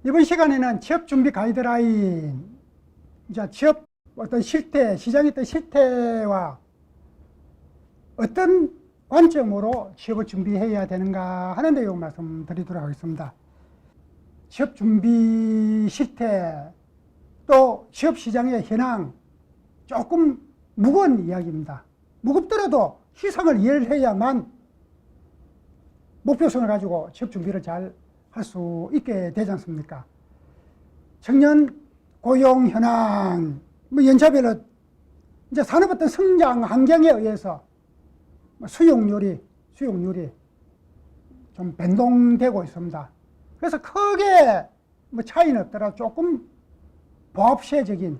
이번 시간에는 취업 준비 가이드라인, 이제 취업 어떤 실태, 시장의 어떤 실태와 어떤 관점으로 취업을 준비해야 되는가 하는 내용 말씀드리도록 하겠습니다. 취업 준비 실태, 또 취업 시장의 현황, 조금 무거운 이야기입니다. 무겁더라도 시상을 이해해야만 목표성을 가지고 취업 준비를 잘 할 수 있게 되지 않습니까? 청년 고용 현황, 연차별로 이제 산업 어떤 성장 환경에 의해서 수용률이 좀 변동되고 있습니다. 그래서 크게 차이는 없더라도 조금 보합세적인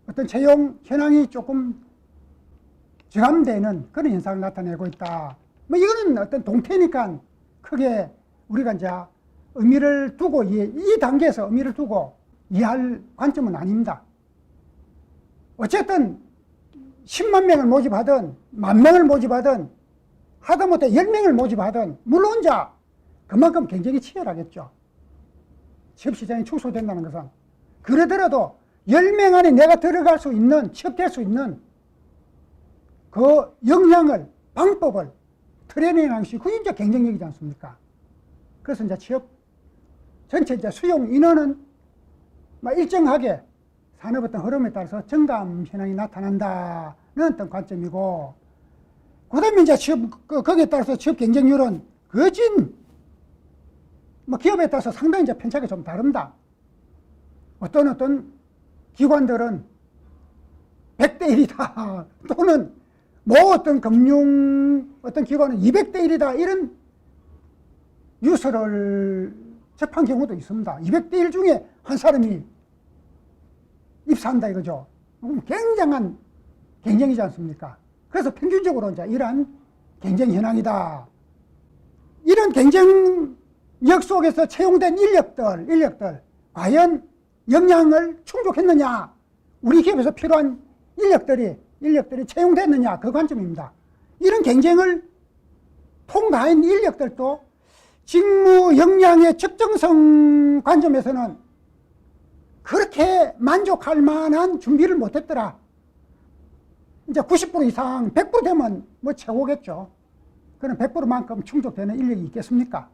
어떤 채용 현황이 조금 저감되는 그런 현상을 나타내고 있다. 이거는 어떤 동태니까 크게 우리가 이제 의미를 두고 이 단계에서 의미를 두고 이해할 관점은 아닙니다. 어쨌든 10만 명을 모집하든 10,000명을 모집하든 하다못해 10명을 모집하든 물론 이제 그만큼 경쟁이 치열하겠죠. 취업시장이 축소된다는 것은. 그러더라도 10명 안에 내가 들어갈 수 있는, 취업될 수 있는 그 역량을, 방법을 트레이닝하는 것이 그게 이제 경쟁력이지 않습니까? 그래서 이제 취업 전체 이제 수용 인원은 일정하게 산업 어떤 흐름에 따라서 증감 현황이 나타난다는 어떤 관점이고, 그 다음에 이제 거기에 따라서 취업 경쟁률은 거진 기업에 따라서 상당히 이제 편차가 좀 다릅니다. 어떤 기관들은 100대 1이다. 또는 어떤 금융 어떤 기관은 200대 1이다. 이런 뉴스를 접한 경우도 있습니다. 200대 1 중에 한 사람이 입사한다 이거죠. 굉장한 경쟁이지 않습니까? 그래서 평균적으로 이제 이러한 경쟁 현황이다. 이런 경쟁력 속에서 채용된 인력들, 과연 역량을 충족했느냐? 우리 기업에서 필요한 인력들이 채용됐느냐? 그 관점입니다. 이런 경쟁을 통과한 인력들도 직무 역량의 측정성 관점에서는 그렇게 만족할 만한 준비를 못했더라. 이제 90% 이상, 100% 되면 최고겠죠. 그럼 100%만큼 충족되는 인력이 있겠습니까?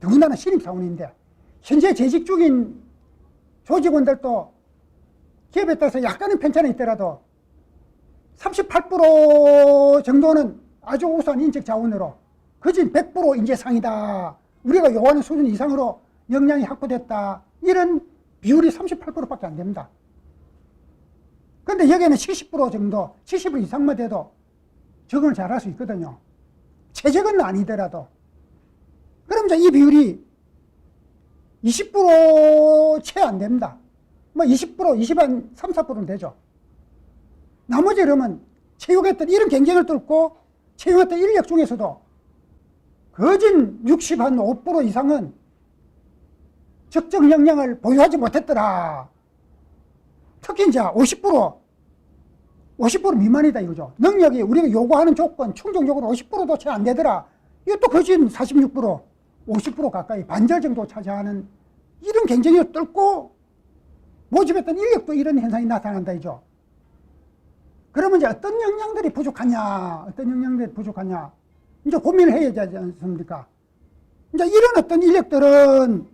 더군다나 신입사원인데, 현재 재직 중인 조직원들도 기업에 따라서 약간의 편차는 있더라도 38% 정도는 아주 우수한 인적 자원으로 거진 100% 인재상이다. 우리가 요구하는 수준 이상으로 역량이 확보됐다. 이런 비율이 38%밖에 안 됩니다. 그런데 여기에는 70% 정도, 70% 이상만 돼도 적응을 잘할 수 있거든요. 최적은 아니더라도. 그럼 이제 이 비율이 20% 채 안 됩니다. 20%, 20한 3, 4%는 되죠. 나머지 그러면 채용했던 이런 경쟁을 뚫고 채용했던 인력 중에서도 거진 65% 이상은 적정 역량을 보유하지 못했더라. 특히 이제 50% 미만이다 이거죠. 능력이 우리가 요구하는 조건, 충족적으로 50%도 채 안 되더라. 이것도 거진 46%, 50% 가까이 반절 정도 차지하는 이런 경쟁을 뚫고 모집했던 인력도 이런 현상이 나타난다 이죠. 그러면 이제 어떤 역량들이 부족하냐, 이제 고민을 해야 되지 않습니까? 이제 이런 어떤 인력들은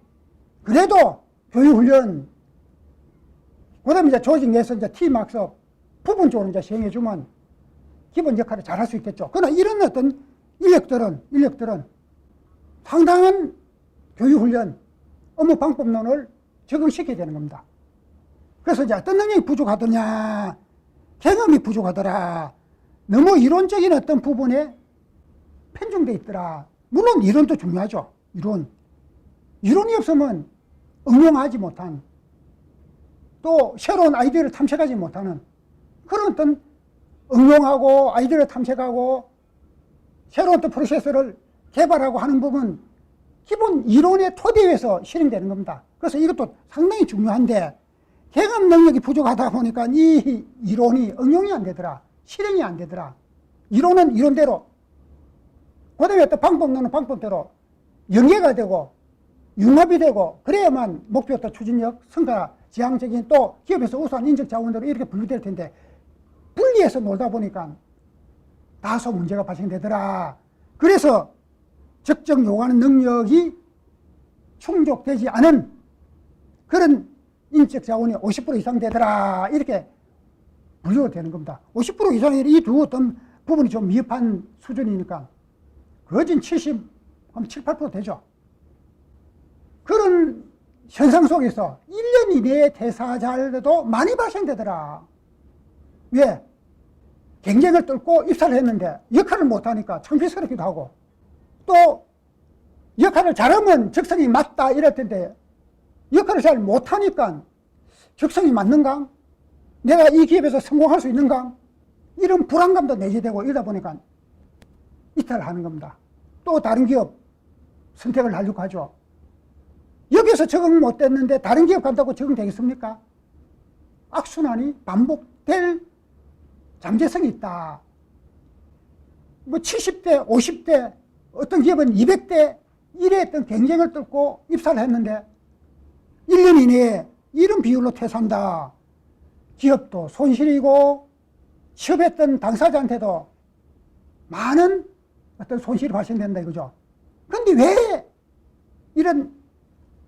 그래도 교육훈련, 그 다음에 이제 조직 내에서 이제 팀 학습, 부분적으로 이제 시행해주면 기본 역할을 잘 할 수 있겠죠. 그러나 이런 어떤 인력들은 상당한 교육훈련, 업무 방법론을 적응시켜야 되는 겁니다. 그래서 이제 어떤 능력이 부족하더냐, 경험이 부족하더라, 너무 이론적인 어떤 부분에 편중돼 있더라. 물론 이론도 중요하죠. 이론이 없으면 응용하지 못한, 또 새로운 아이디어를 탐색하지 못하는 그런 어떤 응용하고 아이디어를 탐색하고 새로운 어떤 프로세스를 개발하고 하는 부분, 기본 이론의 토대 위에서 실행되는 겁니다. 그래서 이것도 상당히 중요한데, 경험 능력이 부족하다 보니까 이 이론이 응용이 안 되더라. 실행이 안 되더라. 이론은 이론대로, 그 다음에 어떤 방법론은 방법대로 연계가 되고 융합이 되고 그래야만 목표 또 추진력, 성과 지향적인 또 기업에서 우수한 인적 자원으로 이렇게 분류될 텐데 분리해서 놀다 보니까 다소 문제가 발생되더라. 그래서 적정 요구하는 능력이 충족되지 않은 그런 인적 자원이 50% 이상 되더라. 이렇게 분류가 되는 겁니다. 50% 이상의 이 두 어떤 부분이 좀 미흡한 수준이니까 거진 70, 한 7, 8% 되죠. 그런 현상 속에서 1년 이내에 퇴사자들도 많이 발생되더라. 왜? 경쟁을 뚫고 입사를 했는데 역할을 못하니까 창피스럽기도 하고 또 역할을 잘하면 적성이 맞다 이럴 텐데 역할을 잘 못하니까 적성이 맞는가? 내가 이 기업에서 성공할 수 있는가? 이런 불안감도 내재되고 이러다 보니까 이탈을 하는 겁니다. 또 다른 기업 선택을 하려고 하죠. 여기서 적응 못 됐는데 다른 기업 간다고 적응되겠습니까? 악순환이 반복될 잠재성이 있다. 뭐 70대, 50대, 어떤 기업은 200대, 이랬던 경쟁을 뚫고 입사를 했는데 1년 이내에 이런 비율로 퇴사한다. 기업도 손실이고 취업했던 당사자한테도 많은 어떤 손실이 발생된다 이거죠. 그런데 왜 이런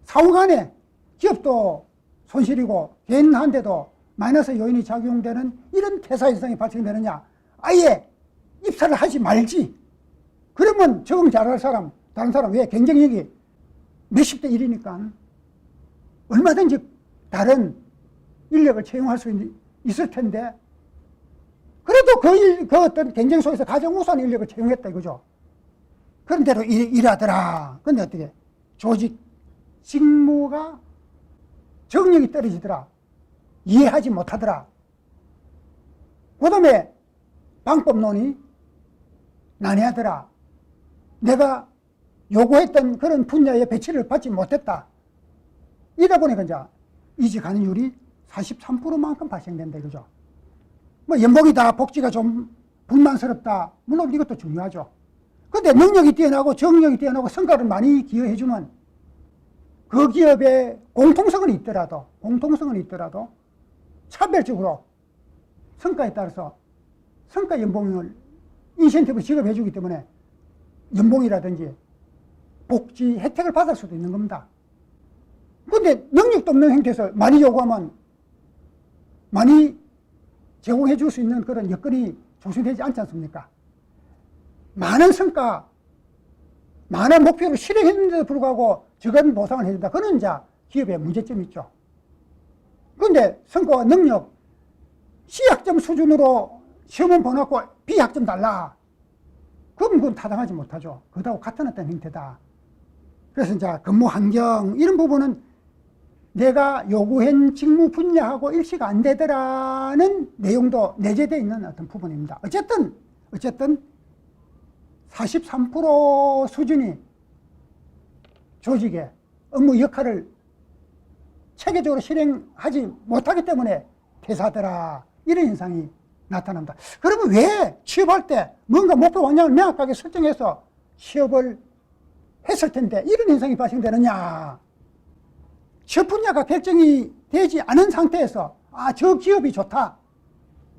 상호간에 기업도 손실이고 개인한테도 마이너스 요인이 작용되는 이런 퇴사 현상이 발생되느냐? 아예 입사를 하지 말지. 그러면 적응 잘할 사람, 다른 사람 왜 경쟁력이 몇십 대 1이니까 얼마든지 다른 인력을 채용할 수 있을 텐데 그래도 그 어떤 경쟁 속에서 가장 우수한 인력을 채용했다 이거죠. 그런 대로 일하더라. 근데 어떻게 조직 직무가 적응력이 떨어지더라. 이해하지 못하더라. 그 다음에 방법론이 난해하더라. 내가 요구했던 그런 분야의 배치를 받지 못했다. 이러다 보니까 이제 이직하는 율이 43%만큼 발생된다 이거죠. 뭐 연봉이다, 복지가 좀 불만스럽다. 물론 이것도 중요하죠. 근데 능력이 뛰어나고 적응력이 뛰어나고 성과를 많이 기여해주면 그 기업의 공통성은 있더라도 차별적으로 성과에 따라서 성과 연봉을 인센티브를 지급해주기 때문에 연봉이라든지 복지 혜택을 받을 수도 있는 겁니다. 근데 능력도 없는 형태에서 많이 요구하면 많이 제공해 줄 수 있는 그런 여건이 조성되지 않지 않습니까? 많은 성과, 많은 목표를 실행했는데도 불구하고 적은 보상을 해준다. 그건 이제 기업의 문제점이 있죠. 그런데 성과와 능력, C학점 수준으로 시험은 보내고 B학점 달라. 그럼 그건 타당하지 못하죠. 그거하고 같은 어떤 형태다. 그래서 이제 근무 환경, 이런 부분은 내가 요구한 직무 분야하고 일치가 안 되더라는 내용도 내재되어 있는 어떤 부분입니다. 어쨌든 43% 수준이 조직의 업무 역할을 체계적으로 실행하지 못하기 때문에 퇴사하더라. 이런 현상이 나타난다. 그러면 왜 취업할 때 뭔가 목표 방향을 명확하게 설정해서 취업을 했을 텐데 이런 현상이 발생되느냐? 취업 분야가 결정이 되지 않은 상태에서 저 기업이 좋다.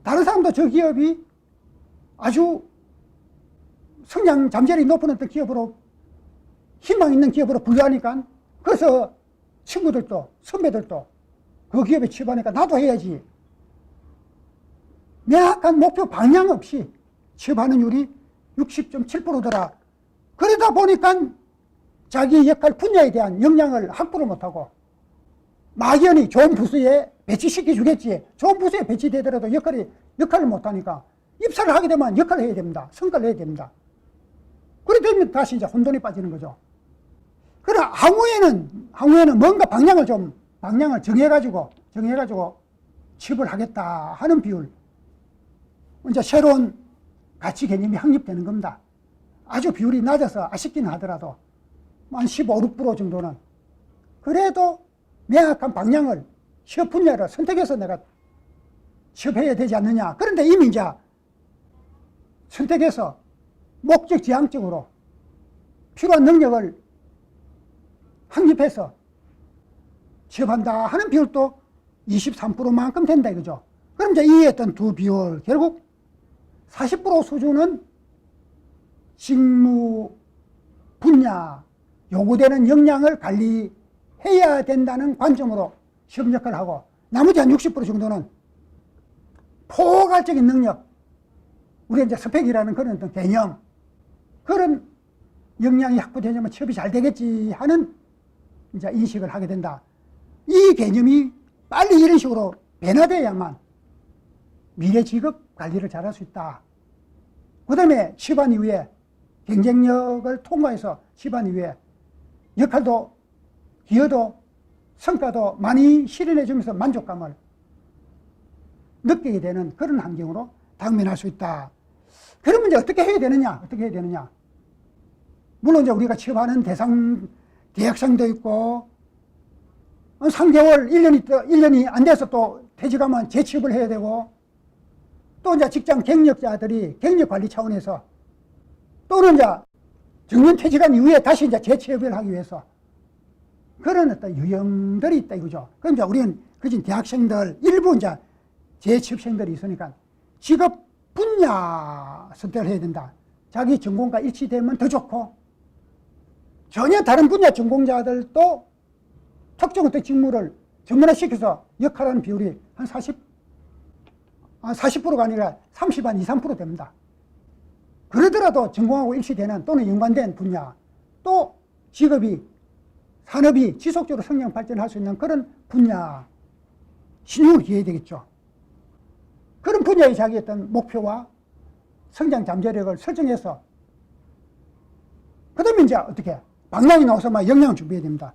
다른 사람도 저 기업이 아주 성장 잠재력이 높은 어떤 기업으로 희망 있는 기업으로 분류하니까 그래서 친구들도 선배들도 그 기업에 취업하니까 나도 해야지. 명확한 목표 방향 없이 취업하는 율이 60.7%더라. 그러다 보니까 자기 역할 분야에 대한 역량을 확보를 못하고 막연히 좋은 부서에 배치시켜 주겠지. 좋은 부서에 배치되더라도 역할을 못하니까 입사를 하게 되면 역할을 해야 됩니다. 성과를 해야 됩니다. 그래 되면 다시 이제 혼돈이 빠지는 거죠. 그러나 향후에는 뭔가 방향을 정해가지고 취업을 하겠다 하는 비율. 이제 새로운 가치 개념이 확립되는 겁니다. 아주 비율이 낮아서 아쉽기는 하더라도 한 15, 16% 정도는 그래도 명확한 방향을 취업 분야를 선택해서 내가 취업해야 되지 않느냐. 그런데 이미 이제 선택해서 목적 지향적으로 필요한 능력을 확립해서 취업한다 하는 비율도 23%만큼 된다 이거죠. 그럼 이제 이 어떤 두 비율, 결국 40% 수준은 직무 분야 요구되는 역량을 관리해야 된다는 관점으로 시험 역할을 하고, 나머지 한 60% 정도는 포괄적인 능력, 우리 이제 스펙이라는 그런 어떤 개념, 그런 역량이 확보되면 취업이 잘 되겠지 하는 이제 인식을 하게 된다. 이 개념이 빨리 이런 식으로 변화돼야만 미래 직업 관리를 잘할 수 있다. 그 다음에 취업한 이후에 경쟁력을 통과해서 취업한 이후에 역할도 기여도 성과도 많이 실현해 주면서 만족감을 느끼게 되는 그런 환경으로 당면할 수 있다. 그러면 이제 어떻게 해야 되느냐? 어떻게 해야 되느냐? 물론 이제 우리가 취업하는 대상 대학생도 있고 3개월, 1년이 안 돼서 또 퇴직하면 재취업을 해야 되고, 또 이제 직장 경력자들이 경력 관리 차원에서 또는 이제 정년 퇴직한 이후에 다시 이제 재취업을 하기 위해서 그런 어떤 유형들이 있다 이거죠. 그럼 이제 우리는 그진 대학생들 일부 이제 재취업생들이 있으니까 직업 분야 선택을 해야 된다. 자기 전공과 일치되면 더 좋고, 전혀 다른 분야 전공자들도 특정 어떤 직무를 전문화시켜서 역할하는 비율이 한 40%가 아니라 30, 한 2, 3% 됩니다. 그러더라도 전공하고 일치되는 또는 연관된 분야, 또 직업이, 산업이 지속적으로 성장 발전할 수 있는 그런 분야, 신용을 기해야 되겠죠. 그런 분야에 자기 어떤 목표와 성장 잠재력을 설정해서, 그 다음에 이제 어떻게, 방향이 나와서 막 역량을 준비해야 됩니다.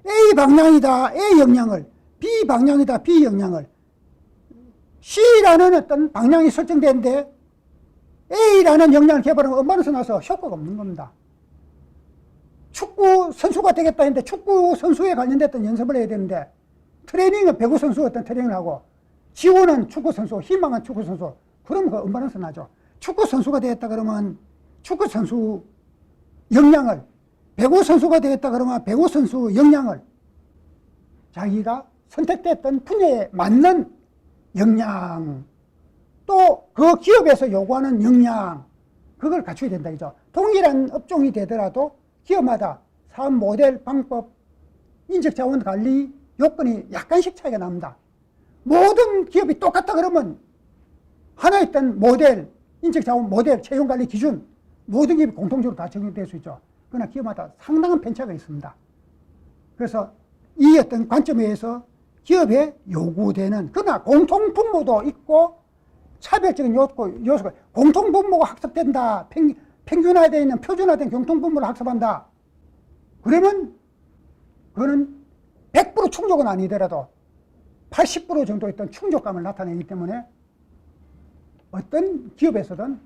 A 방향이다, A 역량을, B 방향이다, B 역량을, C라는 어떤 방향이 설정되는데 A라는 역량을 개발하면 엄마로서 나서 효과가 없는 겁니다. 축구 선수가 되겠다 했는데 축구 선수에 관련됐던 연습을 해야 되는데, 트레이닝은 배구 선수 어떤 트레이닝을 하고, 지원은 축구 선수, 희망은 축구 선수, 그러면 그 엄마로서 나죠. 축구 선수가 되겠다 그러면 축구 선수 역량을, 배구 선수가 되겠다 그러면 배구 선수 역량을, 자기가 선택됐던 분야에 맞는 역량, 또 그 기업에서 요구하는 역량, 그걸 갖춰야 된다 이죠. 동일한 업종이 되더라도 기업마다 사업 모델, 방법, 인적자원 관리 요건이 약간씩 차이가 납니다. 모든 기업이 똑같다 그러면 하나의 어떤 모델, 인적자원 모델, 채용관리 기준, 모든 기업이 공통적으로 다 적용될 수 있죠. 그러나 기업마다 상당한 편차가 있습니다. 그래서 이 어떤 관점에 의해서 기업에 요구되는, 그러나 공통분모도 있고 차별적인 요소가, 공통분모가 학습된다, 평균화되어 있는 표준화된 공통분모를 학습한다, 그러면 그거는 100% 충족은 아니더라도 80% 정도의 어떤 충족감을 나타내기 때문에 어떤 기업에서든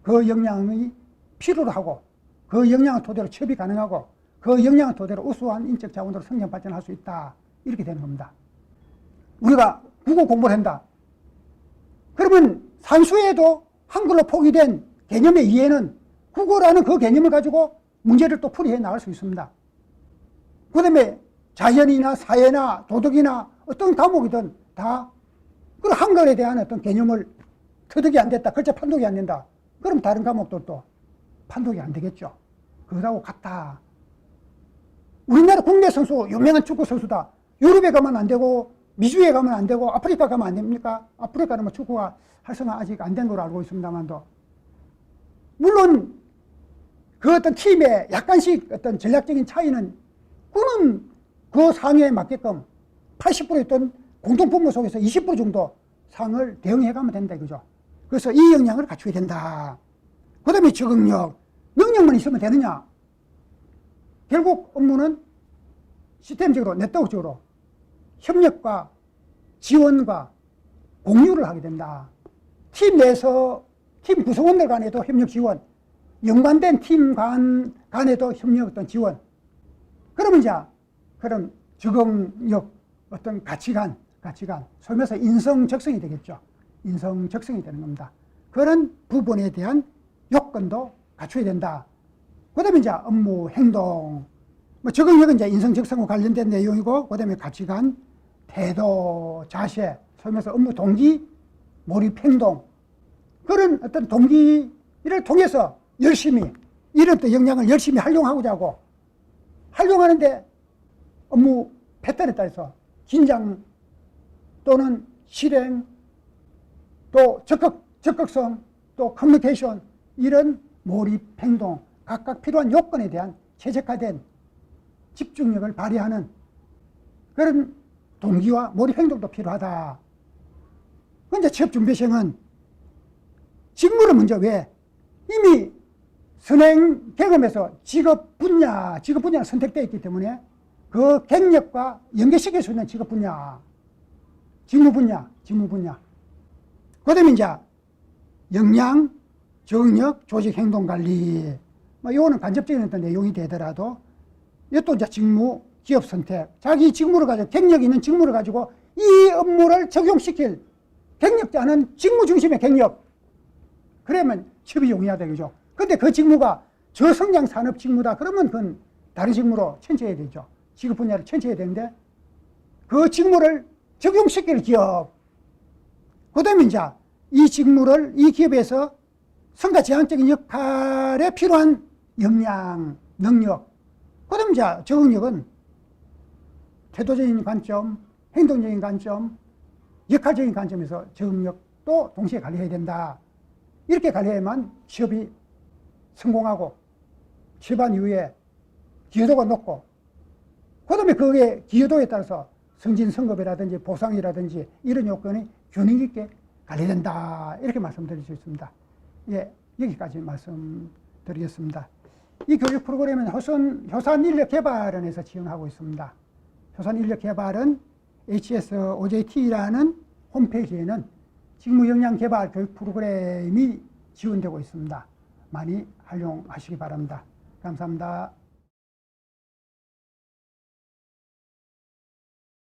그 역량이 필요로 하고, 그 역량을 토대로 취업이 가능하고, 그 역량을 토대로 우수한 인적 자원으로 성장 발전할 수 있다, 이렇게 되는 겁니다. 우리가 국어 공부를 한다 그러면 산수에도 한글로 포기된 개념의 이해는 국어라는 그 개념을 가지고 문제를 또 풀이해 나갈 수 있습니다. 그 다음에 자연이나 사회나 도덕이나 어떤 과목이든 다 그 한글에 대한 어떤 개념을 터득이 안 됐다, 글자 판독이 안 된다, 그럼 다른 과목들도 판독이 안 되겠죠. 그거하고 같다. 우리나라 국내 선수, 유명한 축구 선수다, 유럽에 가면 안 되고 미주에 가면 안 되고 아프리카 가면 안 됩니까? 아프리카는 뭐 축구가 활성화 아직 안 된 걸로 알고 있습니다만도, 물론 그 어떤 팀의 약간씩 어떤 전략적인 차이는 그는 그 상에 맞게끔 80%였던 공통분모 속에서 20% 정도 상을 대응해 가면 된다 이거죠. 그래서 이 역량을 갖춰야 된다. 그 다음에 적응력, 능력만 있으면 되느냐? 결국 업무는 시스템적으로, 네트워크적으로 협력과 지원과 공유를 하게 된다. 팀 내에서 팀 구성원들 간에도 협력 지원, 연관된 팀 간에도 협력 어떤 지원. 그러면 이제 그런 적응력, 어떤 가치관, 소위 말해서 인성적성이 되겠죠. 인성적성이 되는 겁니다. 그런 부분에 대한 요건도 갖춰야 된다. 그 다음에 이제 업무, 행동, 뭐 적응력은 이제 인성적성과 관련된 내용이고, 그 다음에 가치관, 태도, 자세, 소위 말해서 업무 동기, 몰입 행동, 그런 어떤 동기를 통해서 열심히 이런 또 역량을 열심히 활용하고자 하고, 활용하는데 업무 패턴에 따라서 긴장 또는 실행, 또 적극성, 또 커뮤니케이션, 이런 몰입 행동, 각각 필요한 요건에 대한 최적화된 집중력을 발휘하는 그런 동기와 몰입 행동도 필요하다. 근데 취업 준비생은 직무를 먼저 왜? 이미 선행 경험에서 직업 분야가 선택되어 있기 때문에 그 경력과 연계시킬 수 있는 직업 분야, 직무 분야. 그 다음에 이제 역량, 적응력, 조직 행동 관리. 뭐 이거는 간접적인 어떤 내용이 되더라도 이것도 이제 직무, 기업 선택. 자기 직무를 가지고, 경력 있는 직무를 가지고 이 업무를 적용시킬 경력자는 직무 중심의 경력. 그러면 취업이 용이하다, 그죠? 근데 그 직무가 저성장 산업 직무다. 그러면 그건 다른 직무로 천체해야 되죠. 직업 분야를 천체해야 되는데 그 직무를 적용시킬 기업. 그 다음에 이제 이 직무를 이 기업에서 성과 지향적인 역할에 필요한 역량, 능력. 그 다음에 이제 적응력은 태도적인 관점, 행동적인 관점, 역할적인 관점에서 적응력도 동시에 관리해야 된다. 이렇게 관리해야만 취업이 성공하고 취업한 이후에 기여도가 높고, 그 다음에 그게 기여도에 따라서 승진 승급이라든지 보상이라든지 이런 요건이 균형 있게 관리된다. 이렇게 말씀드릴 수 있습니다. 예, 여기까지 말씀드리겠습니다. 이 교육 프로그램은 효산인력개발원에서 지원하고 있습니다. 효산인력개발은 HSOJT라는 홈페이지에는 직무역량개발 교육 프로그램이 지원되고 있습니다. 많이 활용하시기 바랍니다. 감사합니다.